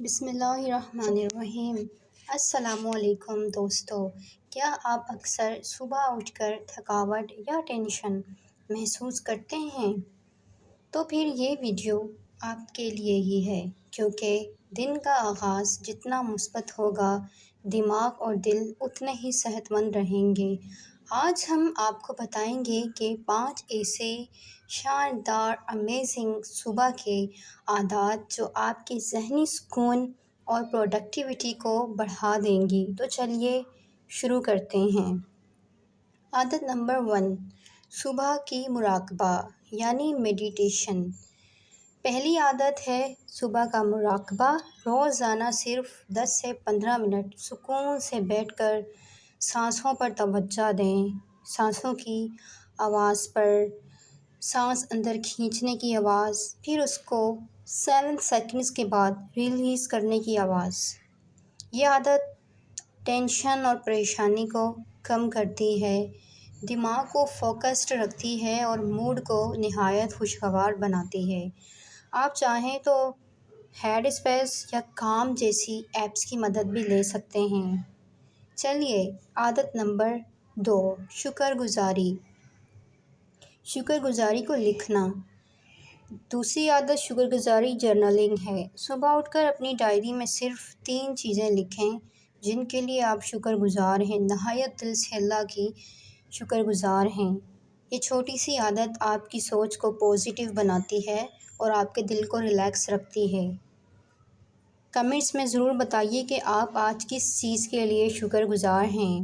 بسم اللہ الرحمن الرحیم۔ السلام علیکم دوستو، کیا آپ اکثر صبح اٹھ کر تھکاوٹ یا ٹینشن محسوس کرتے ہیں؟ تو پھر یہ ویڈیو آپ کے لیے ہی ہے، کیونکہ دن کا آغاز جتنا مثبت ہوگا، دماغ اور دل اتنے ہی صحت مند رہیں گے۔ آج ہم آپ کو بتائیں گے کہ 5 ایسے شاندار امیزنگ صبح کے عادات جو آپ کے ذہنی سکون اور پروڈکٹیوٹی کو بڑھا دیں گی۔ تو چلیے شروع کرتے ہیں۔ عادت نمبر 1، صبح کی مراقبہ یعنی میڈیٹیشن۔ پہلی عادت ہے صبح کا مراقبہ۔ روزانہ صرف 10 سے 15 منٹ سکون سے بیٹھ کر سانسوں پر توجہ دیں۔ سانسوں کی آواز پر، سانس اندر کھینچنے کی آواز، پھر اس کو 7 سیکنڈز کے بعد ریلیز کرنے کی آواز۔ یہ عادت ٹینشن اور پریشانی کو کم کرتی ہے، دماغ کو فوکسڈ رکھتی ہے اور موڈ کو نہایت خوشگوار بناتی ہے۔ آپ چاہیں تو ہیڈ اسپیس یا کام جیسی ایپس کی مدد بھی لے سکتے ہیں۔ چلیے عادت نمبر 2، شکر گزاری۔ شکر گزاری کو لکھنا۔ دوسری عادت شکر گزاری جرنلنگ ہے۔ صبح اٹھ کر اپنی ڈائری میں صرف 3 چیزیں لکھیں جن کے لیے آپ شکر گزار ہیں، نہایت دل سے اللہ کی شکر گزار ہیں۔ یہ چھوٹی سی عادت آپ کی سوچ کو پازیٹیو بناتی ہے اور آپ کے دل کو ریلیکس رکھتی ہے۔ کمنٹس میں ضرور بتائیے کہ آپ آج کس چیز کے لیے شکر گزار ہیں۔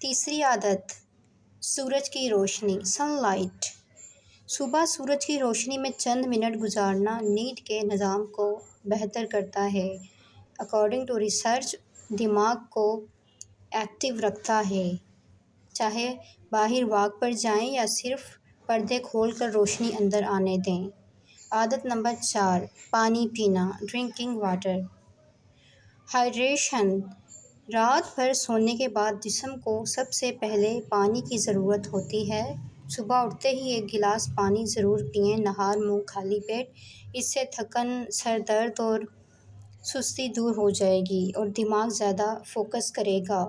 تیسری عادت سورج کی روشنی، سن لائٹ۔ صبح سورج کی روشنی میں چند منٹ گزارنا نیند کے نظام کو بہتر کرتا ہے۔ اکارڈنگ ٹو ریسرچ، دماغ کو ایکٹیو رکھتا ہے۔ چاہے باہر واک پر جائیں یا صرف پردے کھول کر روشنی اندر آنے دیں۔ عادت نمبر 4، پانی پینا، ڈرنکنگ واٹر۔ ہائیڈریشن۔ رات بھر سونے کے بعد جسم کو سب سے پہلے پانی کی ضرورت ہوتی ہے۔ صبح اٹھتے ہی 1 گلاس پانی ضرور پئیں، نہار منہ خالی پیٹ۔ اس سے تھکن، سر درد اور سستی دور ہو جائے گی اور دماغ زیادہ فوکس کرے گا۔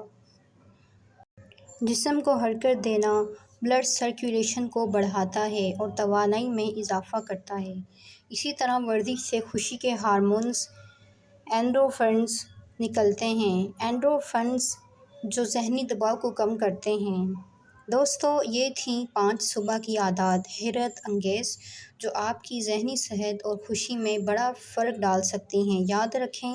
جسم کو حرکت دینا بلڈ سرکولیشن کو بڑھاتا ہے اور توانائی میں اضافہ کرتا ہے۔ اسی طرح ورزش سے خوشی کے ہارمونز اینڈورفنز نکلتے ہیں۔ اینڈورفنز جو ذہنی دباؤ کو کم کرتے ہیں۔ دوستو، یہ تھیں 5 صبح کی عادات حیرت انگیز جو آپ کی ذہنی صحت اور خوشی میں بڑا فرق ڈال سکتی ہیں۔ یاد رکھیں،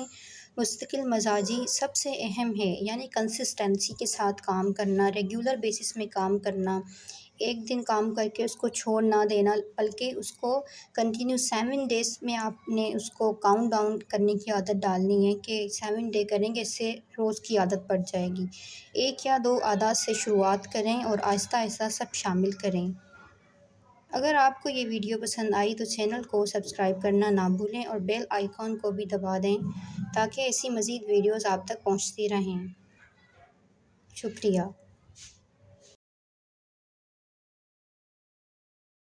مستقل مزاجی سب سے اہم ہے، یعنی کنسسٹنسی کے ساتھ کام کرنا، ریگولر بیسس میں کام کرنا، ایک دن کام کر کے اس کو چھوڑ نہ دینا، بلکہ اس کو کنٹینیو 7 ڈیز میں آپ نے اس کو کاؤنٹ ڈاؤن کرنے کی عادت ڈالنی ہے کہ 7 ڈے کریں گے، اس سے روز کی عادت پڑ جائے گی۔ 1 یا 2 عادات سے شروعات کریں اور آہستہ آہستہ سب شامل کریں۔ اگر آپ کو یہ ویڈیو پسند آئی تو چینل کو سبسکرائب کرنا نہ بھولیں اور بیل آئیکن کو بھی دبا دیں تاکہ ایسی مزید ویڈیوز آپ تک پہنچتی رہیں۔ شکریہ۔